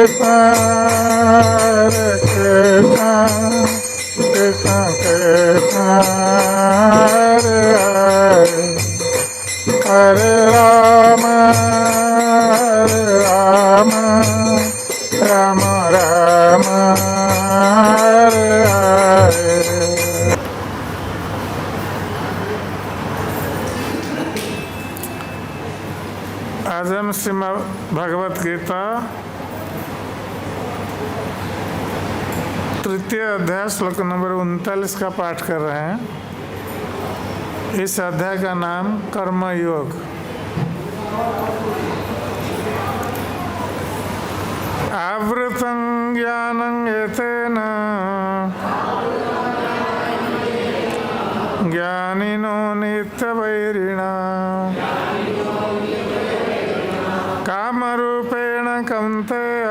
Hare Rama, Rama Rama Rama, Hare Hare. आज हम श्रीमद् भगवत गीता तृतीय अध्याय श्लोक नंबर 39 का पाठ कर रहे हैं। इस अध्याय का नाम कर्म योग। आवृतं ज्ञानं एतेन ज्ञानिनो नित्यवैरिणा कामरूपेण कौन्तेय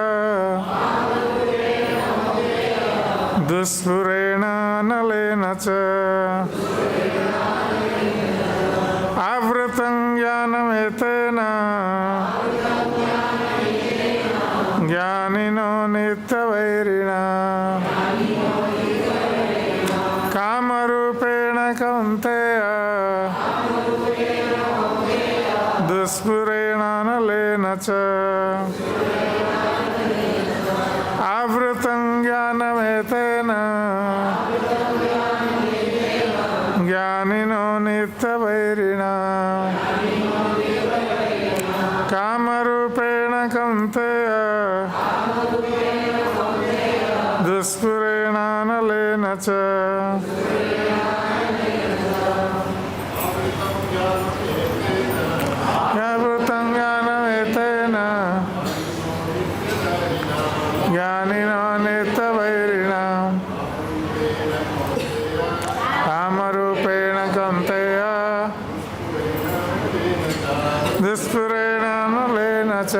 दुष्पुरेण नलेन च आवृतं ज्ञानमेतेन ज्ञानिनो नित्यवैरिणा कामरूपेण कौन्तेय दुष्पुरेण नलेन च आवृतं ज्ञानमेतेन ज्ञानिनो नित्यवैरिणा कामरूपेण कौन्तेय दुष्पुरेण नलेन च आवृतं ज्ञानमेतेन ज्ञानिनो नित्यवैरिणा कामरूपेण कौन्तेय दुष्पुरेण नलेन च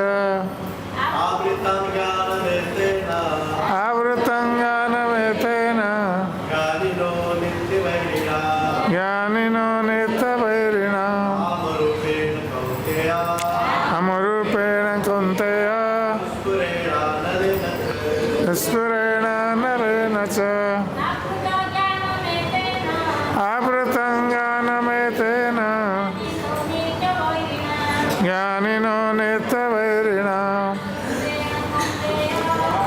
आवृतं ज्ञानमेतेन ज्ञानिनो नित्यवैरिणा कामरूपेण कौन्तेय दुष्पुरेण नलेन च आवृतं ज्ञानमेतेन ज्ञानिनो नित्यवैरिणा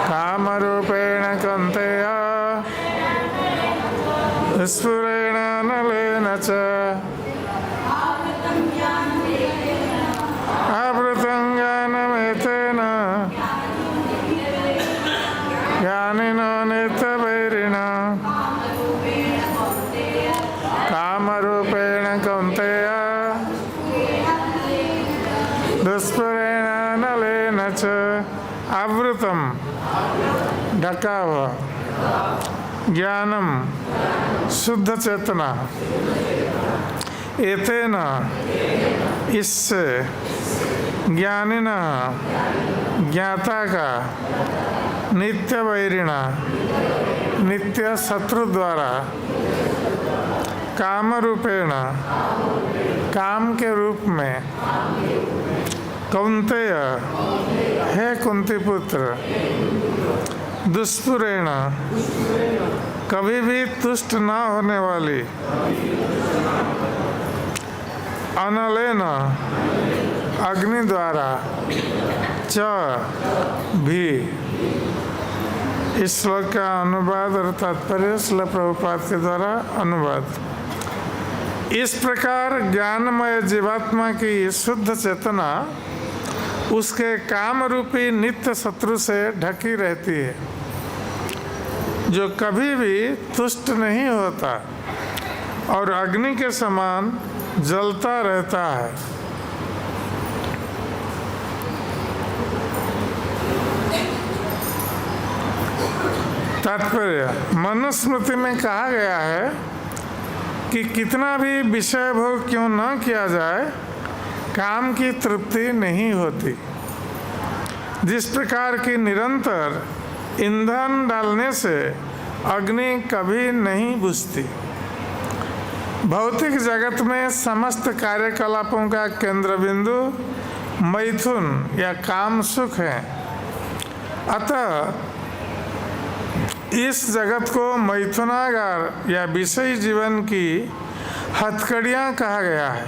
कामरूपेण कौन्तेय दुष्पुरेण नलेन च आवृतं ज्ञानमेतेन ज्ञानिनो नित्यवैरिणा कामरूपेण कौन्तेय दुष्पुरेण नलेन च आवृतं ढका हुआ ज्ञानम शुद्ध चेतना एतेन इससे ज्ञानिना ज्ञाता का नित्य वैरिणा नित्य शत्रु द्वारा काम रूपेण काम के रूप में कौन्तेय हे कुंती पुत्र दुष्पुरेण कभी भी तुष्ट न होने वाली अनलेन अग्नि द्वारा च भी। इस श्लोक का अनुवाद और तात्पर्य श्रील प्रभुपाद के द्वारा अनुवाद। इस प्रकार ज्ञानमय जीवात्मा की शुद्ध चेतना उसके काम रूपी नित्य शत्रु से ढकी रहती है, जो कभी भी तुष्ट नहीं होता और अग्नि के समान जलता रहता है। तात्पर्य मनुस्मृति में कहा गया है कि कितना भी विषय भोग क्यों न किया जाए, काम की तृप्ति नहीं होती। जिस प्रकार की निरंतर ईंधन डालने से अग्नि कभी नहीं बुझती। भौतिक जगत में समस्त कार्यकलापों का केंद्र बिंदु मैथुन या काम सुख है। अतः इस जगत को मैथुनागार या विषयी जीवन की हथकड़ियाँ कहा गया है।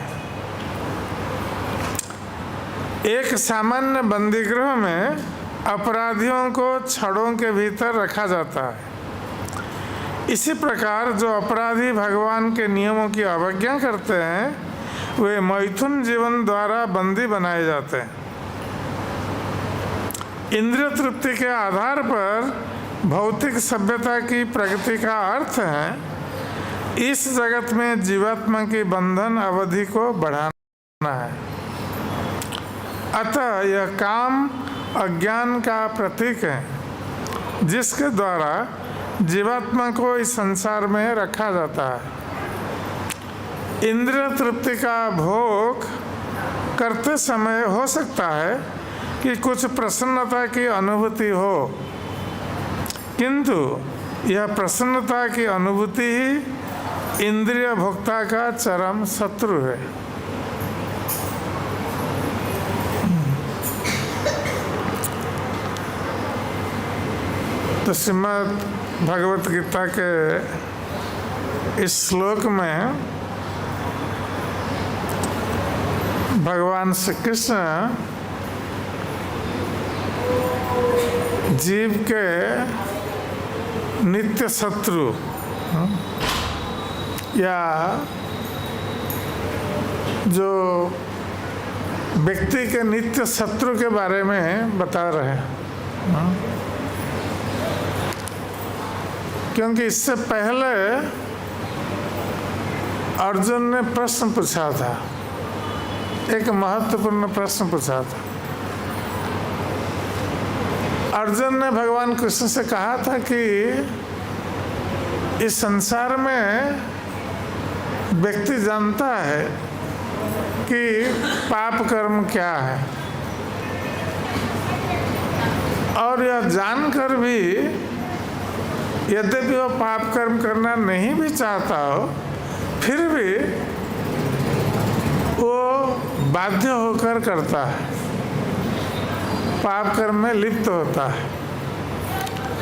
एक सामान्य बंदीगृह में अपराधियों को छड़ों के भीतर रखा जाता है। इसी प्रकार जो अपराधी भगवान के नियमों की अवज्ञा करते हैं वे मैथुन जीवन द्वारा बंदी बनाए जाते हैं। इंद्रिय तृप्ति के आधार पर भौतिक सभ्यता की प्रगति का अर्थ है इस जगत में जीवात्मा की बंधन अवधि को बढ़ाना है। अतः यह काम अज्ञान का प्रतीक है जिसके द्वारा जीवात्मा को इस संसार में रखा जाता है। इंद्रिय तृप्ति का भोग करते समय हो सकता है कि कुछ प्रसन्नता की अनुभूति हो, किंतु यह प्रसन्नता की अनुभूति ही इंद्रिय भोक्ता का चरम शत्रु है। तो श्रीमद् भगवत गीता के इस श्लोक में भगवान श्री कृष्ण जीव के नित्य शत्रु या जो व्यक्ति के नित्य शत्रु के बारे में बता रहे हैं। क्योंकि इससे पहले अर्जुन ने प्रश्न पूछा था, एक महत्वपूर्ण प्रश्न पूछा था। अर्जुन ने भगवान कृष्ण से कहा था कि इस संसार में व्यक्ति जानता है कि पाप कर्म क्या है, और यह जानकर भी यद्यपि वो पाप कर्म करना नहीं भी चाहता हो, फिर भी वो बाध्य होकर करता है, पाप कर्म में लिप्त होता है।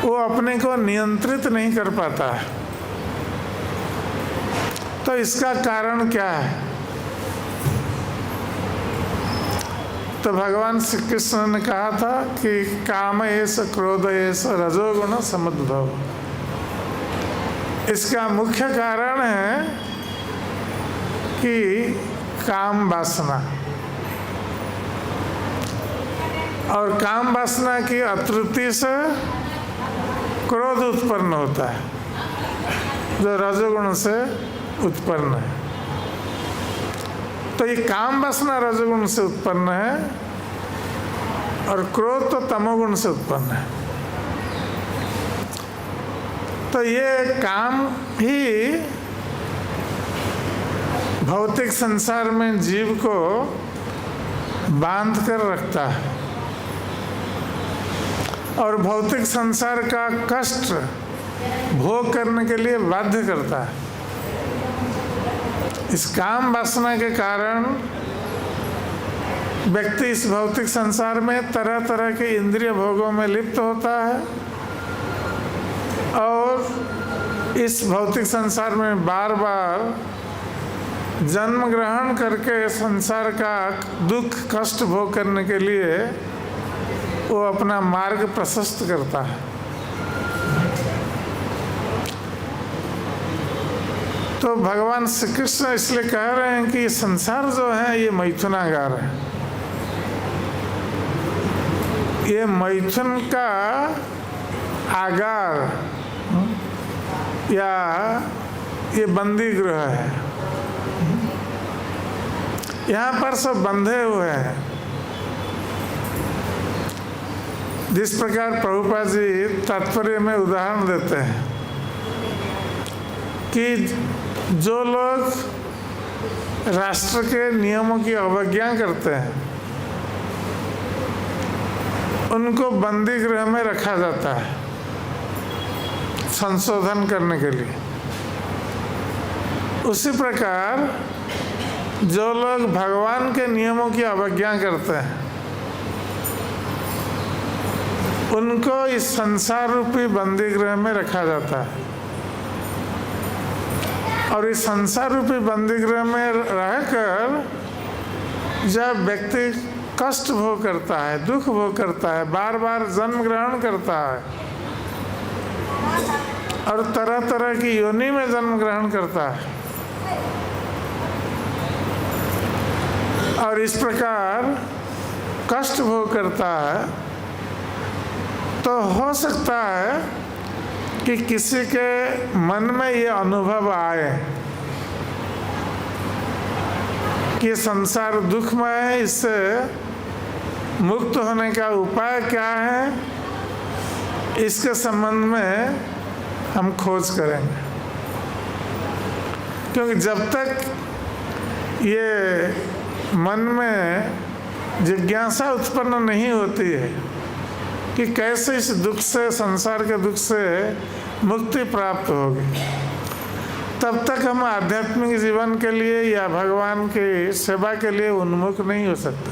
वो अपने को नियंत्रित नहीं कर पाता है। तो इसका कारण क्या है? तो भगवान श्री कृष्ण ने कहा था कि काम एष क्रोध एष रजोगुण समुद्भव। इसका मुख्य कारण है कि काम वासना, और काम वासना की अतृप्ति से क्रोध उत्पन्न होता है जो रजोगुण से उत्पन्न है। तो ये काम वासना रजोगुण से उत्पन्न है और क्रोध तो तमोगुण से उत्पन्न है। तो ये काम ही भौतिक संसार में जीव को बांध कर रखता है और भौतिक संसार का कष्ट भोग करने के लिए बाध्य करता है। इस काम वासना के कारण व्यक्ति इस भौतिक संसार में तरह तरह के इंद्रिय भोगों में लिप्त होता है और इस भौतिक संसार में बार बार जन्म ग्रहण करके संसार का दुख कष्ट भोग करने के लिए वो अपना मार्ग प्रशस्त करता है। तो भगवान श्री कृष्ण इसलिए कह रहे हैं कि ये संसार जो है ये मैथुनागार है। ये मैथुन का आगार या ये बंदी गृह है। यहाँ पर सब बंधे हुए हैं। जिस प्रकार प्रभुपाद जी तात्पर्य में उदाहरण देते हैं कि जो लोग राष्ट्र के नियमों की अवज्ञा करते हैं उनको बंदी गृह में रखा जाता है संशोधन करने के लिए। उसी प्रकार जो लोग भगवान के नियमों की अवज्ञा करते हैं उनको इस संसार रूपी बंदी गृह में रखा जाता है। और इस संसार रूपी बंदी गृह में रहकर जब व्यक्ति कष्ट भोग करता है, दुख भोग करता है, बार बार जन्म ग्रहण करता है और तरह तरह की योनि में जन्म ग्रहण करता है, और इस प्रकार कष्ट भोग करता है, तो हो सकता है कि किसी के मन में ये अनुभव आए कि संसार दुखमय है, इससे मुक्त होने का उपाय क्या है, इसके संबंध में हम खोज करेंगे। क्योंकि जब तक ये मन में जिज्ञासा उत्पन्न नहीं होती है कि कैसे इस दुख से, संसार के दुख से मुक्ति प्राप्त होगी, तब तक हम आध्यात्मिक जीवन के लिए या भगवान की सेवा के लिए उन्मुख नहीं हो सकते।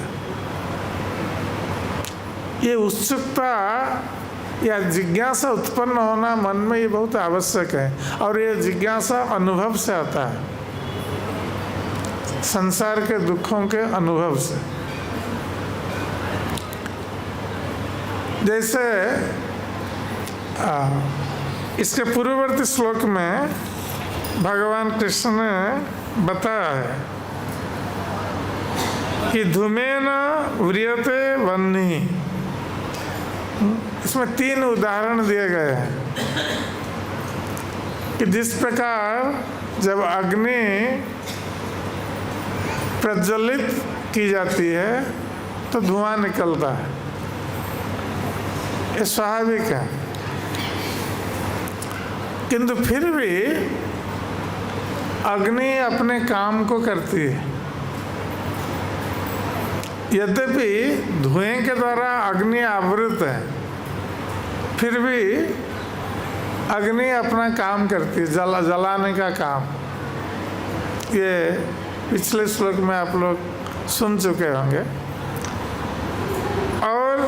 ये उत्सुकता या जिज्ञासा उत्पन्न होना मन में ये बहुत आवश्यक है, और ये जिज्ञासा अनुभव से आता है, संसार के दुखों के अनुभव से। जैसे इसके पूर्ववर्ती श्लोक में भगवान कृष्ण ने बताया है कि धूमेन व्रियते वह्नि। इसमें 3 उदाहरण दिए गए हैं कि जिस प्रकार जब अग्नि प्रज्वलित की जाती है तो धुआं निकलता है, ये स्वाभाविक है। किंतु फिर भी अग्नि अपने काम को करती है। यद्यपि धुएं के द्वारा अग्नि आवृत है, फिर भी अग्नि अपना काम करती है, जलाने का काम। ये पिछले श्लोक में आप लोग सुन चुके होंगे। और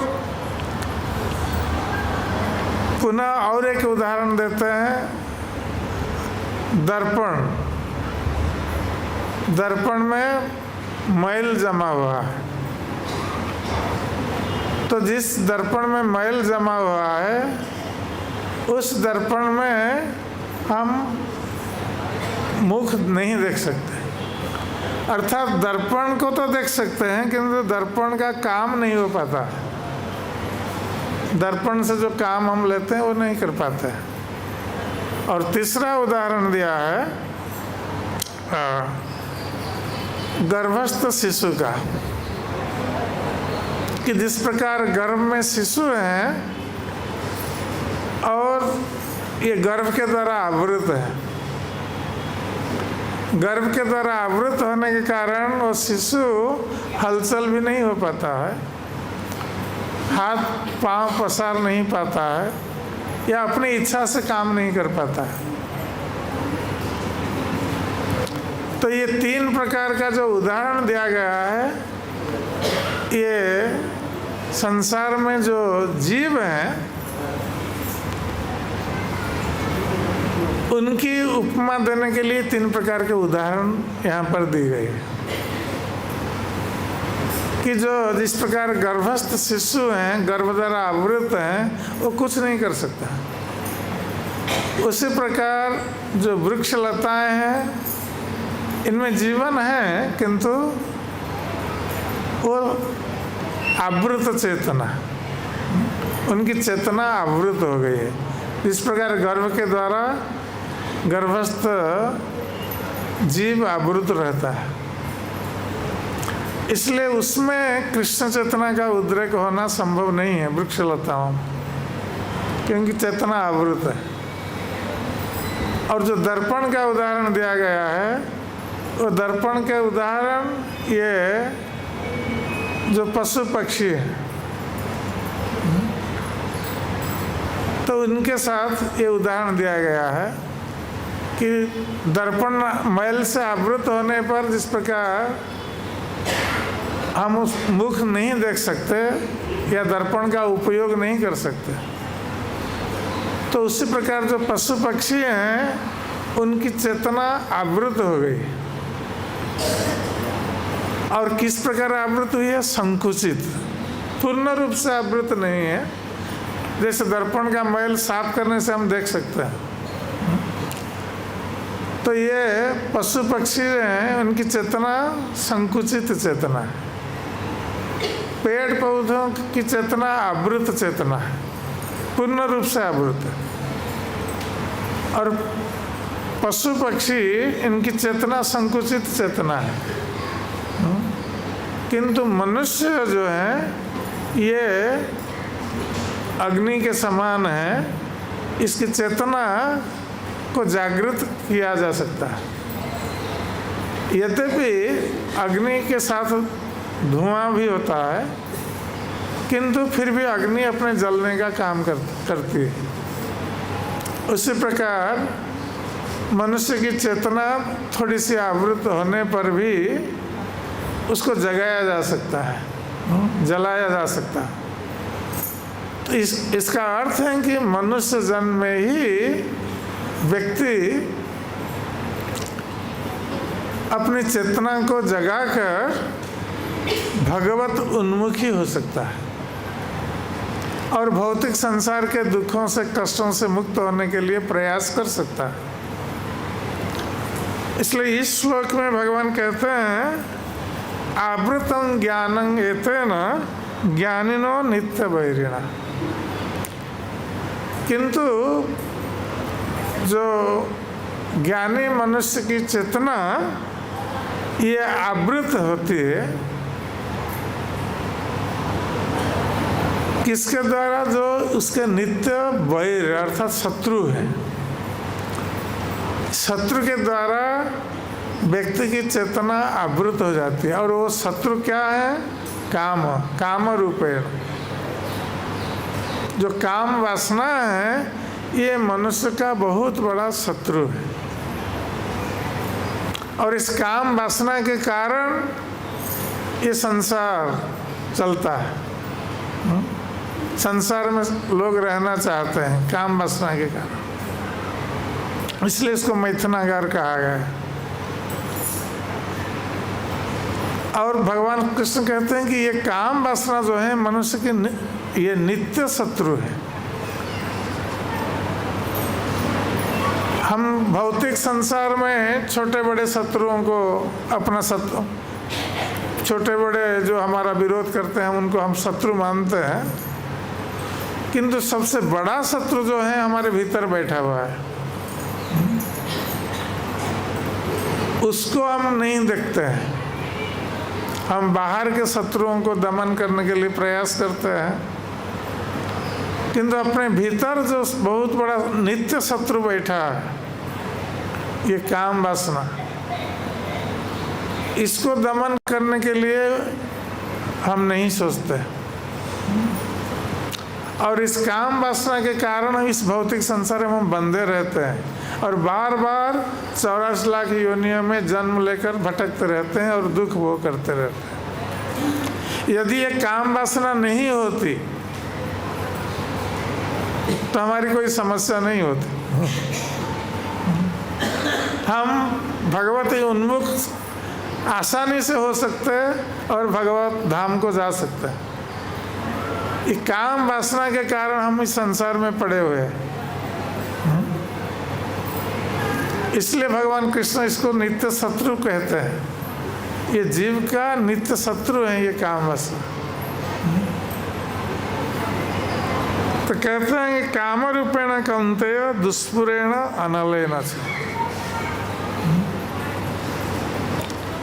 पुनः और एक उदाहरण देते हैं, दर्पण। दर्पण में मैल जमा हुआ है, तो जिस दर्पण में मैल जमा हुआ है उस दर्पण में हम मुख नहीं देख सकते। अर्थात दर्पण को तो देख सकते हैं किंतु दर्पण का काम नहीं हो पाता। दर्पण से जो काम हम लेते हैं वो नहीं कर पाते। और तीसरा उदाहरण दिया है गर्भस्थ शिशु का, कि जिस प्रकार गर्भ में शिशु हैं और ये गर्भ के द्वारा आवृत है, गर्भ के द्वारा आवृत होने के कारण वो शिशु हलचल भी नहीं हो पाता है, हाथ पांव पसार नहीं पाता है, या अपनी इच्छा से काम नहीं कर पाता है। तो ये 3 प्रकार का जो उदाहरण दिया गया है, ये संसार में जो जीव हैं उनकी उपमा देने के लिए 3 प्रकार के उदाहरण यहाँ पर दी गई है। कि जो जिस प्रकार गर्भस्थ शिशु हैं, गर्भ द्वारा आवृत हैं, वो कुछ नहीं कर सकता। उसी प्रकार जो वृक्ष लताएं हैं, इनमें जीवन है किंतु वो आवृत चेतना, उनकी चेतना आवृत हो गई है। इस प्रकार गर्भ के द्वारा गर्भस्थ जीव आवृत रहता है, इसलिए उसमें कृष्ण चेतना का उद्रेक होना संभव नहीं है वृक्षलताओं में, क्योंकि चेतना आवृत है। और जो दर्पण का उदाहरण दिया गया है, वो दर्पण के उदाहरण ये जो पशु पक्षी है, तो उनके साथ ये उदाहरण दिया गया है कि दर्पण मैल से आवृत होने पर जिस प्रकार हम उस मुख नहीं देख सकते, या दर्पण का उपयोग नहीं कर सकते। तो उसी प्रकार जो पशु पक्षी हैं उनकी चेतना आवृत हो गई। और किस प्रकार आवृत हुई है? संकुचित, पूर्ण रूप से आवृत नहीं है। जैसे दर्पण का मैल साफ करने से हम देख सकते हैं, तो ये पशु पक्षी हैं उनकी चेतना संकुचित चेतना है। पेड़ पौधों की चेतना आवृत चेतना है, पूर्ण रूप से आवृत है। और पशु पक्षी इनकी चेतना संकुचित चेतना है। किंतु मनुष्य जो है ये अग्नि के समान है, इसकी चेतना को जागृत किया जा सकता है। यद्यपि अग्नि के साथ धुआं भी होता है, किंतु फिर भी अग्नि अपने जलने का काम करती है। उसी प्रकार मनुष्य की चेतना थोड़ी सी आवृत होने पर भी उसको जगाया जा सकता है, जलाया जा सकता है। तो इसका अर्थ है कि मनुष्य जन्म में ही व्यक्ति अपनी चेतना को जगाकर भगवत उन्मुखी हो सकता है और भौतिक संसार के दुखों से, कष्टों से मुक्त होने के लिए प्रयास कर सकता है। इसलिए इस श्लोक में भगवान कहते हैं आवृतं ज्ञानं एतेन ज्ञानिनो नित्य वैरिणा। किंतु जो ज्ञानी मनुष्य की चेतना ये आवृत होती है किसके द्वारा? जो उसके नित्य वैर अर्थात शत्रु है। शत्रु के द्वारा व्यक्ति की चेतना आवृत हो जाती है। और वो शत्रु क्या है? काम, काम रूपेण। जो काम वासना है ये मनुष्य का बहुत बड़ा शत्रु है। और इस काम वासना के कारण ये संसार चलता है। संसार में लोग रहना चाहते हैं काम वासना के कारण, इसलिए इसको मैथुनागार कहा गया है। और भगवान कृष्ण कहते हैं कि ये काम वासना जो है मनुष्य की ये नित्य शत्रु है। हम भौतिक संसार में छोटे बड़े शत्रुओं को अपना शत्रु, छोटे बड़े जो हमारा विरोध करते हैं उनको हम शत्रु मानते हैं, किंतु सबसे बड़ा शत्रु जो है हमारे भीतर बैठा हुआ है, उसको हम नहीं देखते हैं। हम बाहर के शत्रुओं को दमन करने के लिए प्रयास करते हैं, किंतु अपने भीतर जो बहुत बड़ा नित्य शत्रु बैठा है ये काम वासना, इसको दमन करने के लिए हम नहीं सोचते। और इस काम वासना के कारण इस भौतिक संसार में हम बंधे रहते हैं और बार बार 84 लाख योनियों में जन्म लेकर भटकते रहते हैं और दुख भोग करते रहते हैं। यदि ये काम वासना नहीं होती तो हमारी कोई समस्या नहीं होती। हम भगवती उन्मुख आसानी से हो सकते हैं और भगवत धाम को जा सकते हैं। ये काम वासना के कारण हम इस संसार में पड़े हुए हैं। इसलिए भगवान कृष्ण इसको नित्य शत्रु कहते हैं। ये जीव का नित्य शत्रु है ये काम वासना। तो कहते हैं कि काम रूपेण कौन्तेय दुष्पुरेण अनलेन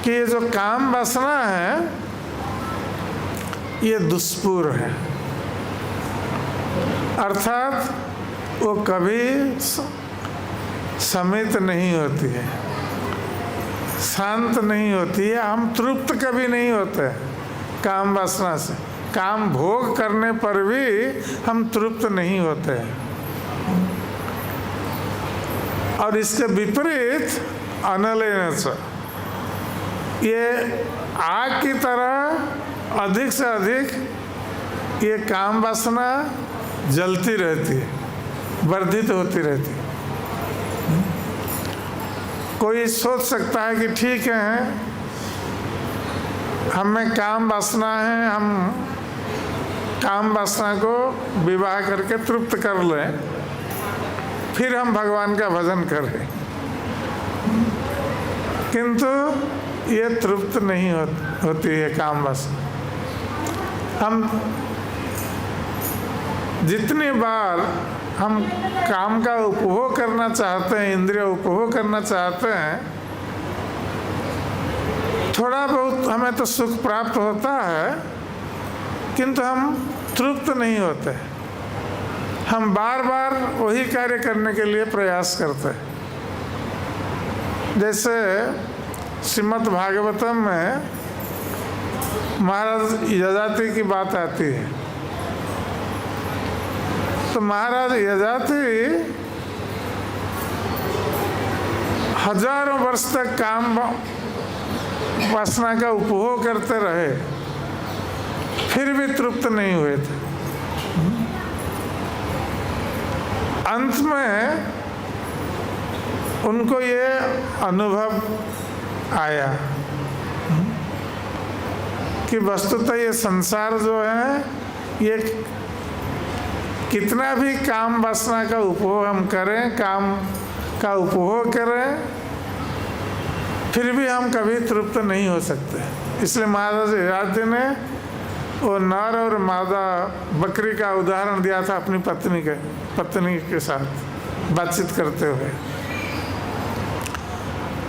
कि ये जो काम वासना है ये दुष्पुर है, अर्थात वो कभी समित नहीं होती है, शांत नहीं होती है। हम तृप्त कभी नहीं होते काम वासना से। काम भोग करने पर भी हम तृप्त नहीं होते। और इसके विपरीत अनलेन से ये आग की तरह अधिक से अधिक ये काम वासना जलती रहती है, वर्धित होती रहती है। कोई सोच सकता है कि ठीक है, हमें काम वासना है, हम काम वासना को विवाह करके तृप्त कर लें, फिर हम भगवान का भजन करें। किंतु ये तृप्त नहीं होती है काम वासना। हम जितनी बार हम काम का उपभोग करना चाहते हैं, इंद्रिय उपभोग करना चाहते हैं, थोड़ा बहुत हमें तो सुख प्राप्त होता है, किंतु हम तृप्त नहीं होते। हम बार बार वही कार्य करने के लिए प्रयास करते हैं। जैसे श्रीमद् भागवतम में महाराज यजाति की बात आती है, तो महाराज यजाति हजारों वर्ष तक काम वासना का उपभोग करते रहे, फिर भी तृप्त नहीं हुए थे। अंत में उनको ये अनुभव आया कि वस्तुतः ये संसार जो है, ये कितना भी काम वासना का उपभोग हम करें, काम का उपभोग करें, फिर भी हम कभी तृप्त नहीं हो सकते। इसलिए महाराज यजाति ने वो नर और मादा बकरी का उदाहरण दिया था अपनी पत्नी के साथ बातचीत करते हुए।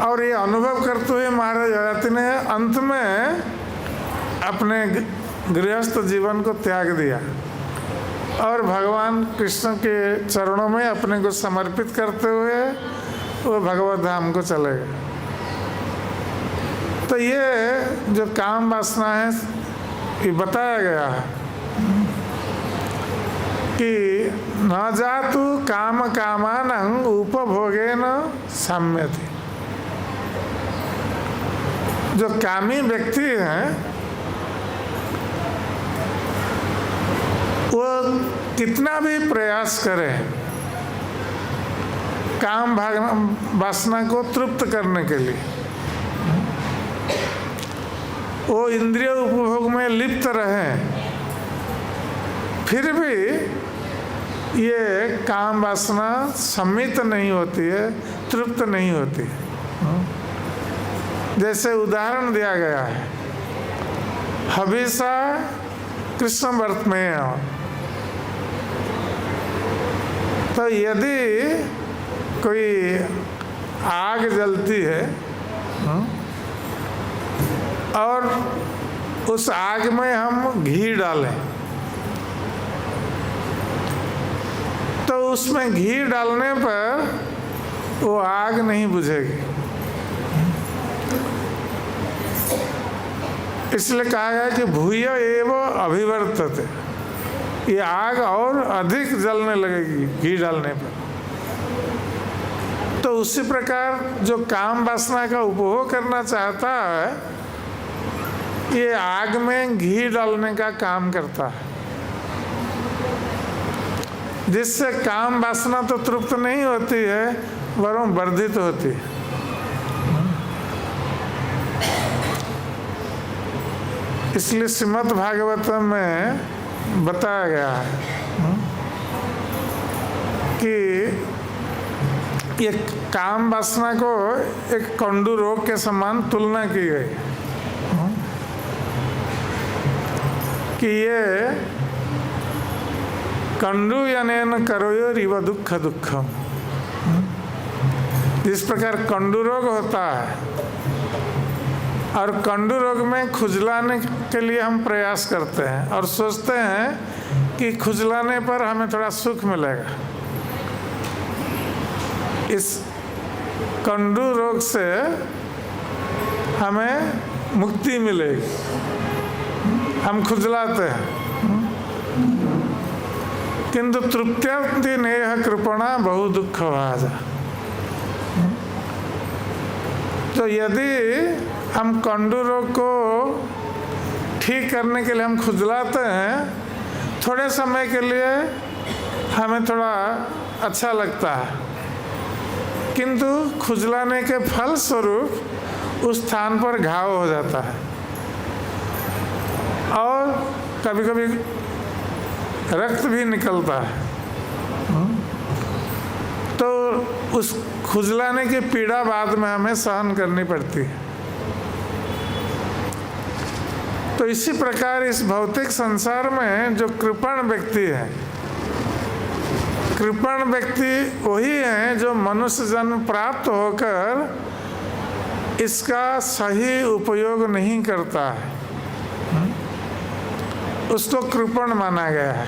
और ये अनुभव करते हुए महाराज यजाति ने अंत में अपने गृहस्थ जीवन को त्याग दिया और भगवान कृष्ण के चरणों में अपने को समर्पित करते हुए वो भगवत धाम को चले गए। तो ये जो काम वासना है, ये बताया गया है कि न जातु काम कामानं उपभोगेन साम्यति। जो कामी व्यक्ति हैं वो कितना भी प्रयास करें काम वासना को तृप्त करने के लिए, वो इंद्रिय उपभोग में लिप्त रहें, फिर भी ये काम वासना सम्मित नहीं होती है, तृप्त नहीं होती। जैसे उदाहरण दिया गया है, हविषा कृष्ण व्रत में, तो यदि कोई आग जलती है और उस आग में हम घी डालें, तो उसमें घी डालने पर वो आग नहीं बुझेगी। इसलिए कहा गया कि भूय एव अभिवर्तते, ये आग और अधिक जलने लगेगी घी डालने पर। तो उसी प्रकार जो काम वासना का उपभोग करना चाहता है, ये आग में घी डालने का काम करता है, जिससे काम वासना तो तृप्त नहीं होती है, वरन वर्धित होती है। इसलिए श्रीमद् भागवतम में बताया गया है कि ये काम वासना को एक कंडू रोग के समान तुलना की गई कि ये कंडू यनेन करोयोरिव दुख दुखम। जिस प्रकार कंडू रोग होता है और कंडू रोग में खुजलाने के लिए हम प्रयास करते हैं और सोचते हैं कि खुजलाने पर हमें थोड़ा सुख मिलेगा, इस कंडू रोग से हमें मुक्ति मिलेगी, हम खुजलाते हैं। किंतु तृप्त्यंति नेह कृपणा बहु दुख भाजा। तो यदि हम कंडू रोग को ठीक करने के लिए हम खुजलाते हैं थोड़े समय के लिए हमें थोड़ा अच्छा लगता है, किंतु खुजलाने के फल स्वरूप उस स्थान पर घाव हो जाता है और कभी कभी रक्त भी निकलता है। तो उस खुजलाने की पीड़ा बाद में हमें सहन करनी पड़ती है। तो इसी प्रकार इस भौतिक संसार में जो कृपण व्यक्ति है, कृपण व्यक्ति वही है जो मनुष्य जन्म प्राप्त होकर इसका सही उपयोग नहीं करता है, उसको कृपण माना गया है।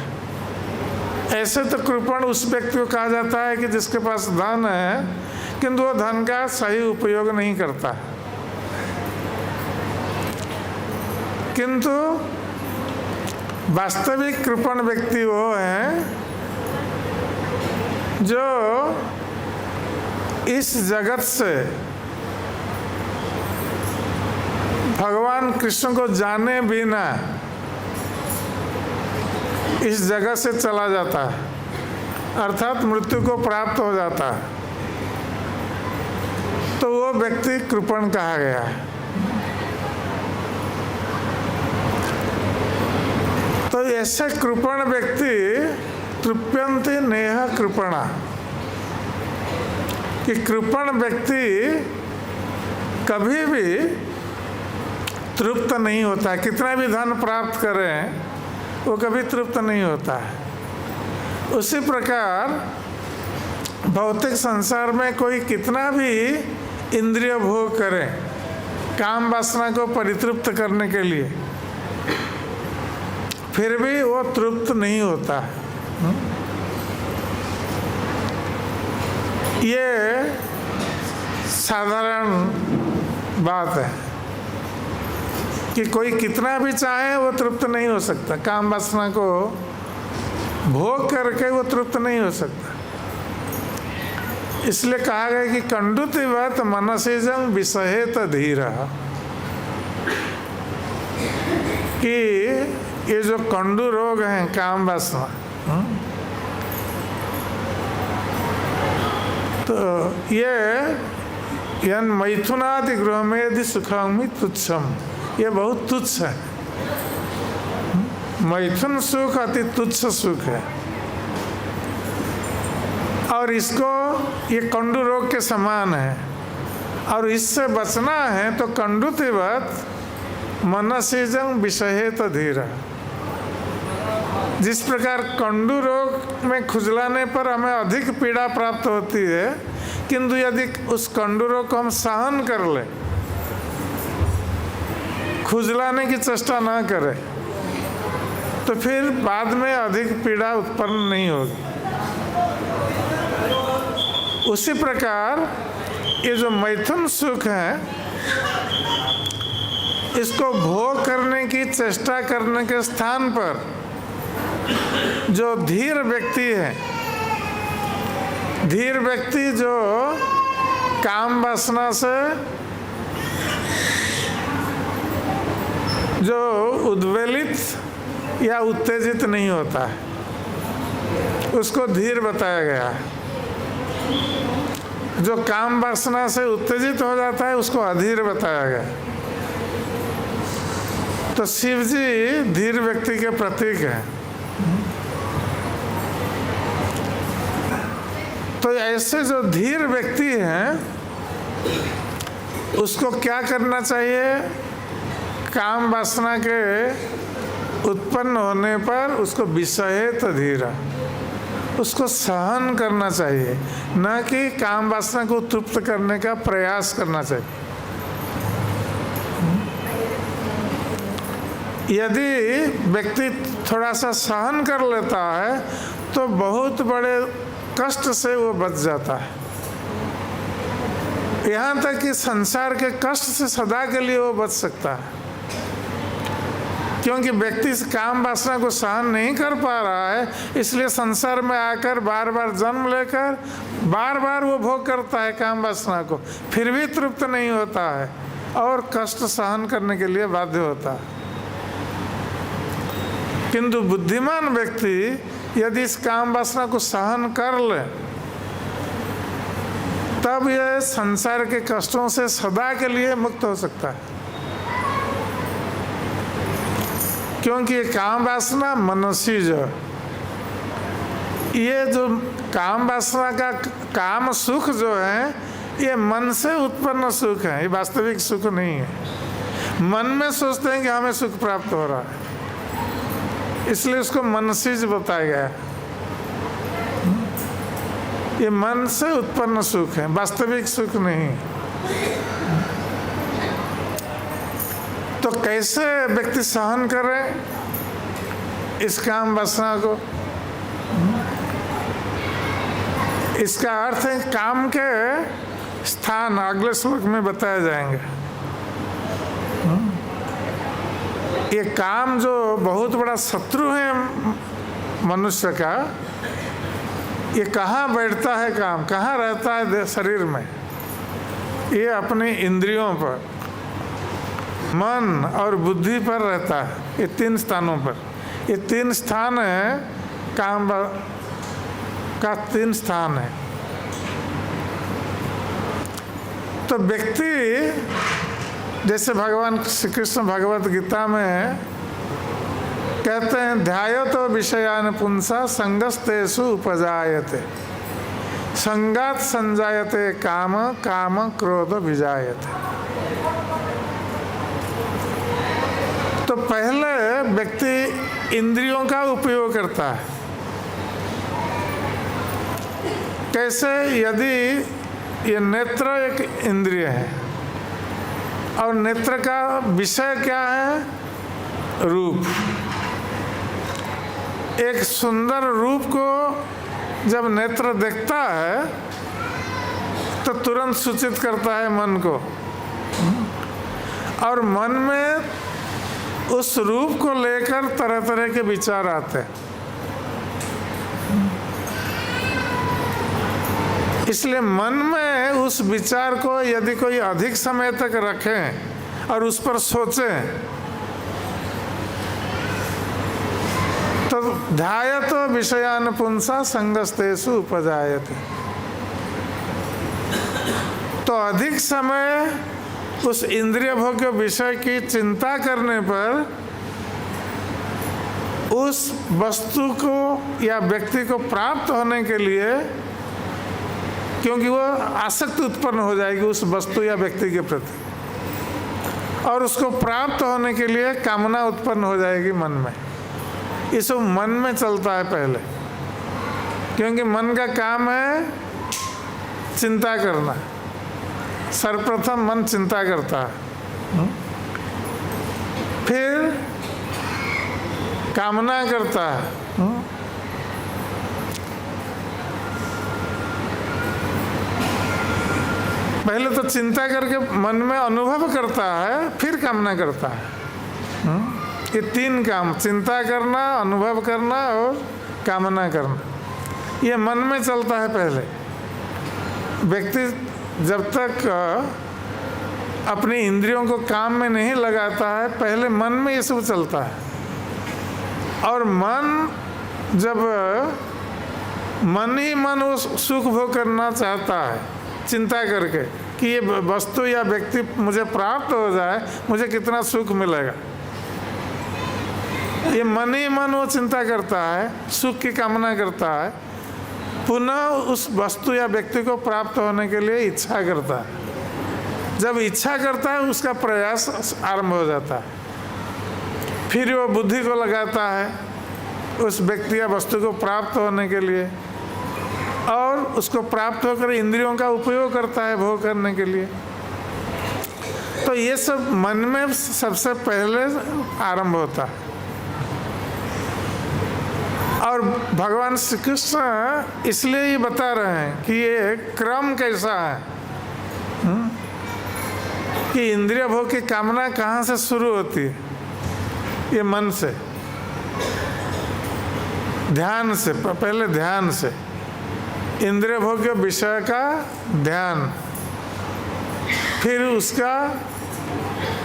ऐसे तो कृपण उस व्यक्ति को कहा जाता है कि जिसके पास धन है किंतु वो धन का सही उपयोग नहीं करता, किंतु वास्तविक कृपण व्यक्ति वो है जो इस जगत से भगवान कृष्ण को जाने बिना इस जगह से चला जाता है, अर्थात मृत्यु को प्राप्त हो जाता है, तो वो व्यक्ति कृपण कहा गया है। तो ऐसे कृपण व्यक्ति तृप्यन्ते नेह कृपणा, कि कृपण व्यक्ति कभी भी तृप्त नहीं होता, कितना भी धन प्राप्त करें वो कभी तृप्त नहीं होता है। उसी प्रकार भौतिक संसार में कोई कितना भी इंद्रिय भोग करे काम वासना को परितृप्त करने के लिए, फिर भी वो तृप्त नहीं होता है। ये साधारण बात है कि कोई कितना भी चाहे वो तृप्त नहीं हो सकता, काम वासना को भोग करके वो तृप्त नहीं हो सकता। इसलिए कहा गया कि कंडुतिवत मनसिजं विषहेत धीरा, कि ये जो कंडु रोग हैं काम वासना, तो ये मैथुनादि गृहमेदि सुखमि तुच्छम, ये बहुत तुच्छ है। मैथुन सुख अति तुच्छ सुख है और इसको ये कंडु रोग के समान है, और इससे बचना है तो कंडुतिवत मनसिजं विषहेत धीरा। जिस प्रकार कंडु रोग में खुजलाने पर हमें अधिक पीड़ा प्राप्त होती है, किंतु यदि उस कंडु रोग को हम सहन कर ले, खुजलाने की चेष्टा ना करें, तो फिर बाद में अधिक पीड़ा उत्पन्न नहीं होगी। उसी प्रकार ये जो मैथुन सुख है, इसको भोग करने की चेष्टा करने के स्थान पर जो धीर व्यक्ति है, धीर व्यक्ति जो काम वासना से जो उद्वेलित या उत्तेजित नहीं होता है, उसको धीर बताया गया है। जो काम वासना से उत्तेजित हो जाता है उसको अधीर बताया गया। तो शिव जी धीर व्यक्ति के प्रतीक हैं। तो ऐसे जो धीर व्यक्ति हैं उसको क्या करना चाहिए? काम वासना के उत्पन्न होने पर उसको विषहेत धीरा, उसको सहन करना चाहिए, न कि काम वासना को तृप्त करने का प्रयास करना चाहिए। यदि व्यक्ति थोड़ा सा सहन कर लेता है तो बहुत बड़े कष्ट से वो बच जाता है। यहाँ तक कि संसार के कष्ट से सदा के लिए वो बच सकता है, क्योंकि व्यक्ति काम वासना को सहन नहीं कर पा रहा है, इसलिए संसार में आकर बार बार जन्म लेकर बार बार वो भोग करता है काम वासना को, फिर भी तृप्त नहीं होता है और कष्ट सहन करने के लिए बाध्य होता है। किंतु बुद्धिमान व्यक्ति यदि इस काम वासना को सहन कर ले तब यह संसार के कष्टों से सदा के लिए मुक्त हो सकता है। क्योंकि ये काम वासना मनसीज, ये जो काम वासना का काम सुख जो है ये मन से उत्पन्न सुख है, ये वास्तविक सुख नहीं है। मन में सोचते हैं कि हमें सुख प्राप्त हो रहा है, इसलिए उसको मनसीज बताया गया। ये मन से उत्पन्न सुख है, वास्तविक सुख नहीं। तो कैसे व्यक्ति सहन करे इस काम वासना को? इसका अर्थ है काम के स्थान अगले श्लोक में बताए जाएंगे। ये काम जो बहुत बड़ा शत्रु है मनुष्य का, ये कहाँ बैठता है काम, कहाँ रहता है शरीर में? ये अपने इंद्रियों पर, मन और बुद्धि पर रहता है। ये 3 स्थानों पर, ये 3 स्थान है, काम का 3 स्थान है। तो व्यक्ति जैसे भगवान श्री कृष्ण भगवत गीता में कहते हैं, ध्यायतो विषयान पुंसा संगस्तेषु उपजायते, संगात संजायते काम, काम क्रोध विजायते। तो पहले व्यक्ति इंद्रियों का उपयोग करता है। कैसे? यदि ये नेत्र एक इंद्रिय है और नेत्र का विषय क्या है? रूप। एक सुंदर रूप को जब नेत्र देखता है तो तुरंत सूचित करता है मन को, और मन में उस रूप को लेकर तरह तरह के विचार आते हैं। इसलिए मन में उस विचार को यदि कोई अधिक समय तक रखें और उस पर सोचें तो ध्यायतो विषयान पुंसा संगस्तेषु उपजायते। तो अधिक समय उस इंद्रिय भोग्य विषय की चिंता करने पर उस वस्तु को या व्यक्ति को प्राप्त होने के लिए, क्योंकि वो आसक्ति उत्पन्न हो जाएगी उस वस्तु या व्यक्ति के प्रति, और उसको प्राप्त होने के लिए कामना उत्पन्न हो जाएगी मन में। ये सब मन में चलता है पहले, क्योंकि मन का काम है चिंता करना। सर्वप्रथम मन चिंता करता है, फिर कामना करता है, पहले तो चिंता करके मन में अनुभव करता है, फिर कामना करता है। ये 3 काम, चिंता करना, अनुभव करना और कामना करना, ये मन में चलता है पहले। व्यक्ति जब तक अपनी इंद्रियों को काम में नहीं लगाता है, पहले मन में ये सब चलता है। और मन जब मन ही मन वो सुख भोग करना चाहता है चिंता करके कि ये वस्तु या व्यक्ति मुझे प्राप्त हो जाए, मुझे कितना सुख मिलेगा, ये मन ही मन वो चिंता करता है, सुख की कामना करता है, पुनः उस वस्तु या व्यक्ति को प्राप्त होने के लिए इच्छा करता है। जब इच्छा करता है उसका प्रयास आरंभ हो जाता है, फिर वो बुद्धि को लगाता है उस व्यक्ति या वस्तु को प्राप्त होने के लिए, और उसको प्राप्त होकर इंद्रियों का उपयोग करता है भोग करने के लिए। तो ये सब मन में सबसे पहले आरंभ होता है। और भगवान श्री कृष्ण इसलिए ये बता रहे हैं कि ये क्रम कैसा है, कि इंद्रिय भोग की कामना कहाँ से शुरू होती है? ये मन से, ध्यान से, पहले ध्यान से, इंद्रिय भोग्य विषय का ध्यान, फिर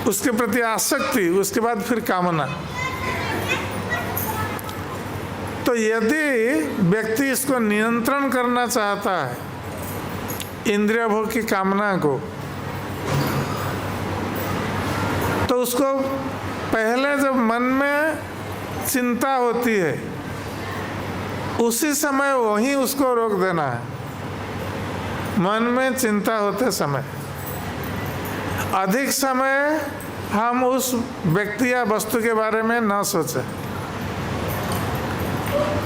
उसके प्रति आसक्ति, उसके बाद फिर कामना। तो यदि व्यक्ति इसको नियंत्रण करना चाहता है, इंद्रिय भोग की कामना को, तो उसको पहले जब मन में चिंता होती है उसी समय वहीं उसको रोक देना है। मन में चिंता होते समय अधिक समय हम उस व्यक्ति या वस्तु के बारे में ना सोचें।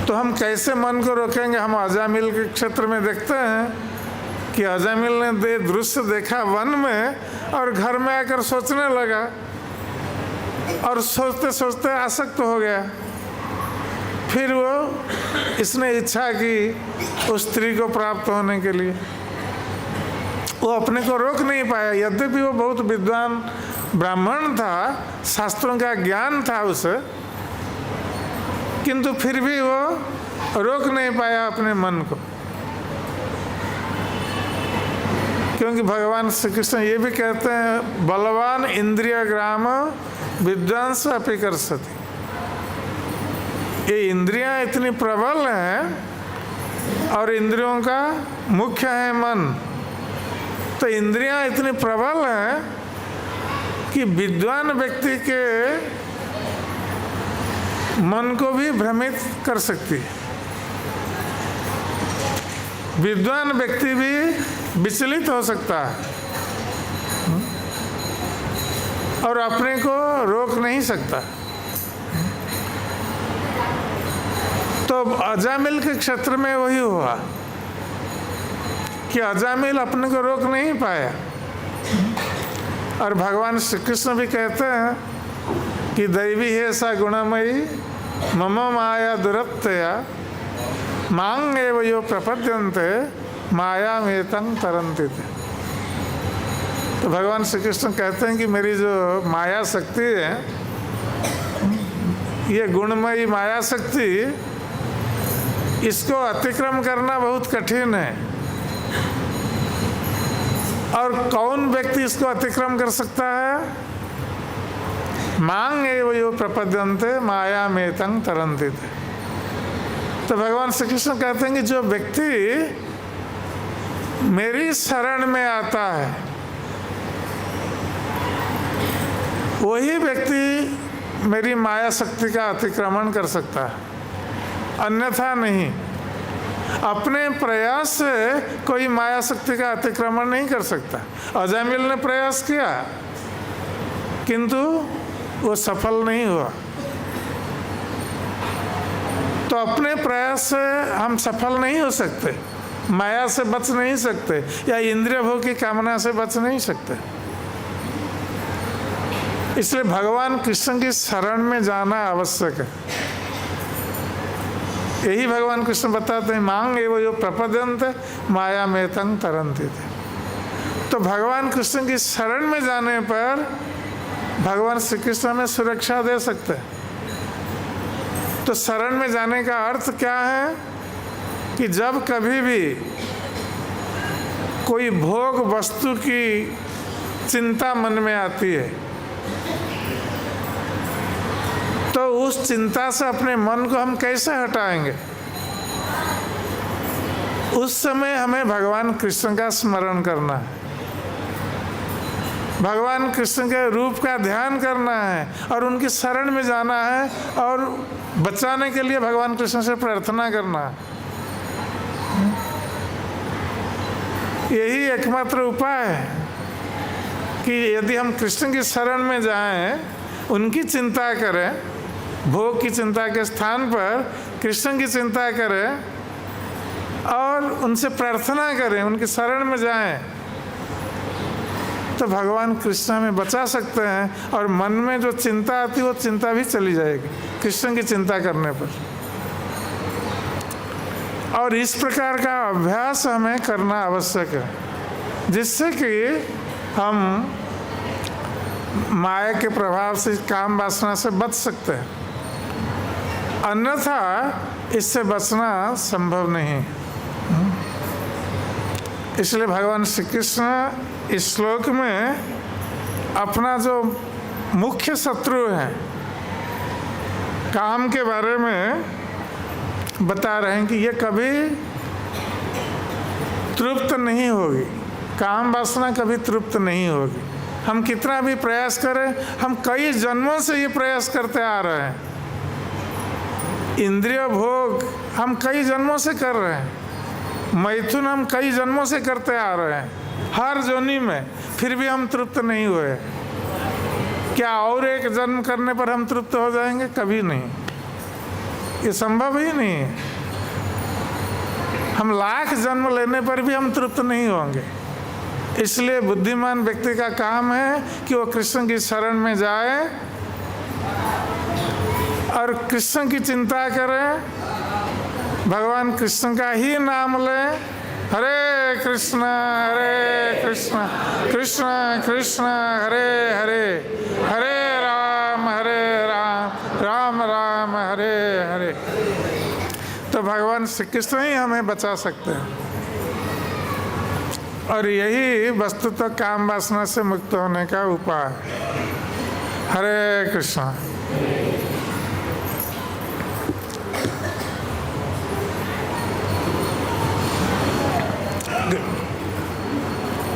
तो हम कैसे मन को रोकेंगे? हम अजामिल के क्षेत्र में देखते हैं कि अजामिल ने दृश्य देखा वन में और घर में आकर सोचने लगा और सोचते सोचते आसक्त हो गया। फिर वो इसने इच्छा की उस स्त्री को प्राप्त होने के लिए, वो अपने को रोक नहीं पाया। यद्यपि वो बहुत विद्वान ब्राह्मण था, शास्त्रों का ज्ञान था उसे, किंतु फिर भी वो रोक नहीं पाया अपने मन को। क्योंकि भगवान श्री कृष्ण ये भी कहते हैं, बलवान इंद्रिय ग्राम विद्वांस अपि कर्षति। ये इंद्रियां इतनी प्रबल हैं और इंद्रियों का मुख्य है मन। तो इंद्रियां इतनी प्रबल हैं कि विद्वान व्यक्ति के मन को भी भ्रमित कर सकती है। विद्वान व्यक्ति भी विचलित हो सकता है और अपने को रोक नहीं सकता। तो अजामिल के क्षेत्र में वही हुआ कि अजामिल अपने को रोक नहीं पाया। और भगवान श्री कृष्ण भी कहते हैं कि दैवी है सा गुणमयी मम माया दुरत्यया मांग एव यो प्रपद्यन्ते माया मेतं तरन्ति। तो भगवान श्री कृष्ण कहते हैं कि मेरी जो माया शक्ति है, ये गुणमयी माया शक्ति, इसको अतिक्रम करना बहुत कठिन है। और कौन व्यक्ति इसको अतिक्रम कर सकता है? मांग एव यो प्रपद्यन्ते माया मेतं तरन्ति। तो भगवान श्री कृष्ण कहते हैं कि जो व्यक्ति मेरी शरण में आता है वही व्यक्ति मेरी माया शक्ति का अतिक्रमण कर सकता है, अन्यथा नहीं। अपने प्रयास से कोई माया शक्ति का अतिक्रमण नहीं कर सकता। अजामिल ने प्रयास किया किंतु वो सफल नहीं हुआ। तो अपने प्रयास से हम सफल नहीं हो सकते, माया से बच नहीं सकते, या इंद्रिय भोग की कामना से बच नहीं सकते। इसलिए भगवान कृष्ण की शरण में जाना आवश्यक है। यही भगवान कृष्ण बताते हैं, मांग एव यो प्रपद्यन्ते माया मेतं तरन्ति। तो भगवान कृष्ण की शरण में जाने पर भगवान श्री कृष्ण हमें सुरक्षा दे सकते हैं। तो शरण में जाने का अर्थ क्या है कि जब कभी भी कोई भोग वस्तु की चिंता मन में आती है तो उस चिंता से अपने मन को हम कैसे हटाएंगे? उस समय हमें भगवान कृष्ण का स्मरण करना है, भगवान कृष्ण के रूप का ध्यान करना है और उनकी शरण में जाना है और बचाने के लिए भगवान कृष्ण से प्रार्थना करना है। यही एकमात्र उपाय है कि यदि हम कृष्ण की शरण में जाएं, उनकी चिंता करें, भोग की चिंता के स्थान पर कृष्ण की चिंता करें और उनसे प्रार्थना करें, उनकी शरण में जाएं, तो भगवान कृष्ण हमें बचा सकते हैं और मन में जो चिंता आती है वो चिंता भी चली जाएगी कृष्ण की चिंता करने पर। और इस प्रकार का अभ्यास हमें करना आवश्यक है, जिससे कि हम माया के प्रभाव से, काम वासना से बच सकते हैं। अन्यथा इससे बचना संभव नहीं। इसलिए भगवान श्री कृष्ण इस श्लोक में अपना जो मुख्य शत्रु है काम के बारे में बता रहे हैं कि ये कभी तृप्त नहीं होगी, काम वासना कभी तृप्त नहीं होगी। हम कितना भी प्रयास करें, हम कई जन्मों से ये प्रयास करते आ रहे हैं, इंद्रिय भोग हम कई जन्मों से कर रहे हैं, मैथुन हम कई जन्मों से करते आ रहे हैं, हर जोनी में, फिर भी हम तृप्त नहीं हुए। क्या और एक जन्म करने पर हम तृप्त हो जाएंगे? कभी नहीं, ये संभव ही नहीं है। हम लाख जन्म लेने पर भी हम तृप्त नहीं होंगे। इसलिए बुद्धिमान व्यक्ति का काम है कि वो कृष्ण की शरण में जाए और कृष्ण की चिंता करे, भगवान कृष्ण का ही नाम ले। हरे कृष्ण कृष्ण कृष्ण हरे हरे, हरे राम राम राम हरे हरे। तो भगवान श्री कृष्ण ही हमें बचा सकते हैं, और यही वस्तुतः काम वासना से मुक्त होने का उपाय है। हरे कृष्ण।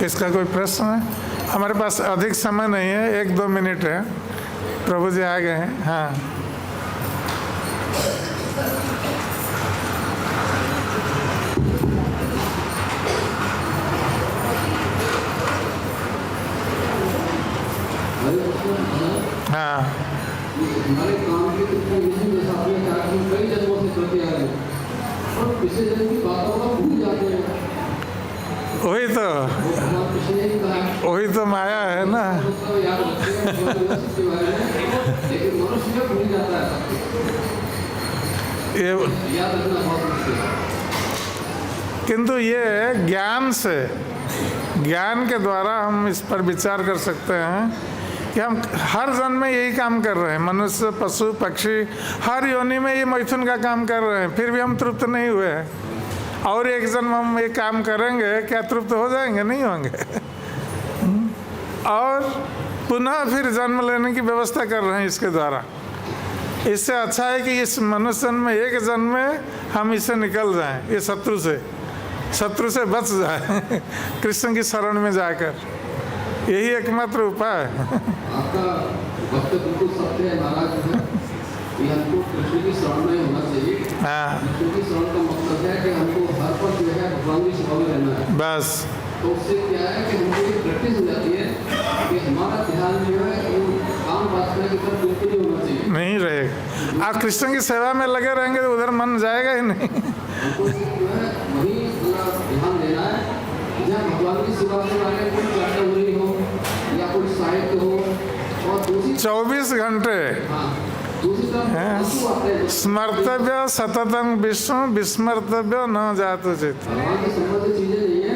इसका कोई प्रश्न है? हमारे पास अधिक समय नहीं है, 1-2 मिनट है। प्रभु जी आ गए हैं। हाँ, हाँ, हमारे काम के जैसा आपने कहा कि कई जन्मों से करते आ रहे हैं और पिछले जन्म की बातों को भूल जाते हैं। वही तो माया है ना। याद रखते हैं इसके बारे में, लेकिन मनुष्य भूल जाता है। ये याद रखना बहुत मुश्किल है। किंतु ये ज्ञान के द्वारा हम इस पर विचार कर सकते हैं कि हम हर जन्म में यही काम कर रहे हैं। मनुष्य, पशु, पक्षी, हर योनि में ये मैथुन का काम कर रहे हैं, फिर भी हम तृप्त नहीं हुए हैं। और एक जन्म हम ये काम करेंगे, क्या तृप्त हो जाएंगे? नहीं होंगे। और पुनः फिर जन्म लेने की व्यवस्था कर रहे हैं इसके द्वारा। इससे अच्छा है कि इस मनुष्य जन्म में, एक जन्म में हम इससे निकल जाएं, ये शत्रु से बच जाए कृष्ण की शरण में जाकर। यही एकमात्र उपाय है। आपका वक्त बिल्कुल सत्य है महाराज है कि हमको कृष्ण की शरण में होना चाहिए। कृष्ण की शरण का मकसद है कि हमको हर पल जो है भगवान की सेवा में रहना है बस। तो उससे क्या है कि हमको ये प्रैक्टिस हो जाती है कि हमारा ध्यान जो है वो काम वासना की तरफ बिल्कुल नहीं होना चाहिए, नहीं रहेगा। आप कृष्ण की सेवा में लगे रहेंगे तो उधर मन जाएगा ही नहीं। हमको जो है वही ध्यान देना है जहाँ भगवान की सेवा के बारे में कोई चर्चा हो रही हो या कोई साहित्य हो, और दूसरी 24 घंटे स्मर्तव्य सततं विष्णु विस्मर्तव्य न जातु चित। भगवान के संबंधित चीजें नहीं है,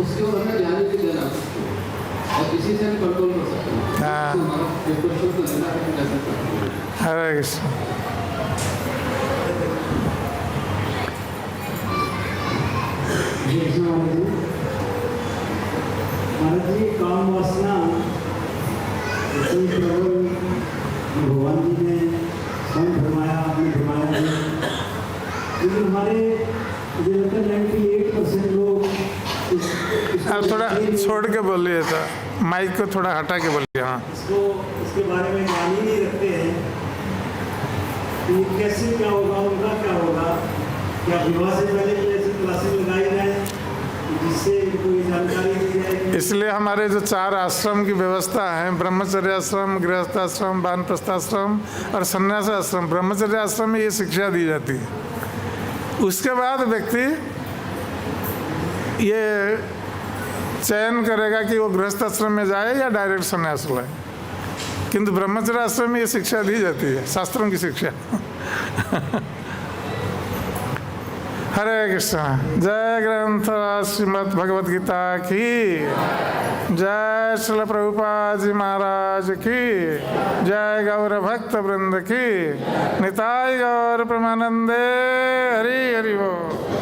उसके ऊपर हमें ध्यान नहीं देना और किसी से कंट्रोल कर सकते हैं। हरे कृष्ण। महाराज जी, काम वासना भगवान जी ने स्वयं फरमाया, आपने फरमाया, लेकिन हमारे 98% लोग आप थोड़ा छोड़ के बोलिए, तो माइक को थोड़ा हटा के बोलिए। हाँ, इसके बारे में जान ही नहीं रखते हैं कि कैसे क्या होगा, उनका क्या होगा, क्या विवाह से पहले भी ऐसी क्लासेस लगाई जाए जिससे कोई जानकारी दी जाए। इसलिए हमारे जो 4 आश्रम की व्यवस्था है, ब्रह्मचर्य आश्रम, गृहस्थ आश्रम, वानप्रस्थ आश्रम और संन्यास आश्रम। ब्रह्मचर्य आश्रम में ये शिक्षा दी जाती है। उसके बाद व्यक्ति ये चयन करेगा कि वो गृहस्थ आश्रम में जाए या डायरेक्ट संन्यास ले। किंतु ब्रह्मचर्य आश्रम में ये शिक्षा दी जाती है, शास्त्रों की शिक्षा। हरे कृष्ण। जय ग्रंथ श्रीमद् भगवद गीता की जय। श्रील प्रभुपाद जी महाराज की जय। गौर भक्त वृंद की निताय गौर प्रेमानंदे। हरि हरि बोल।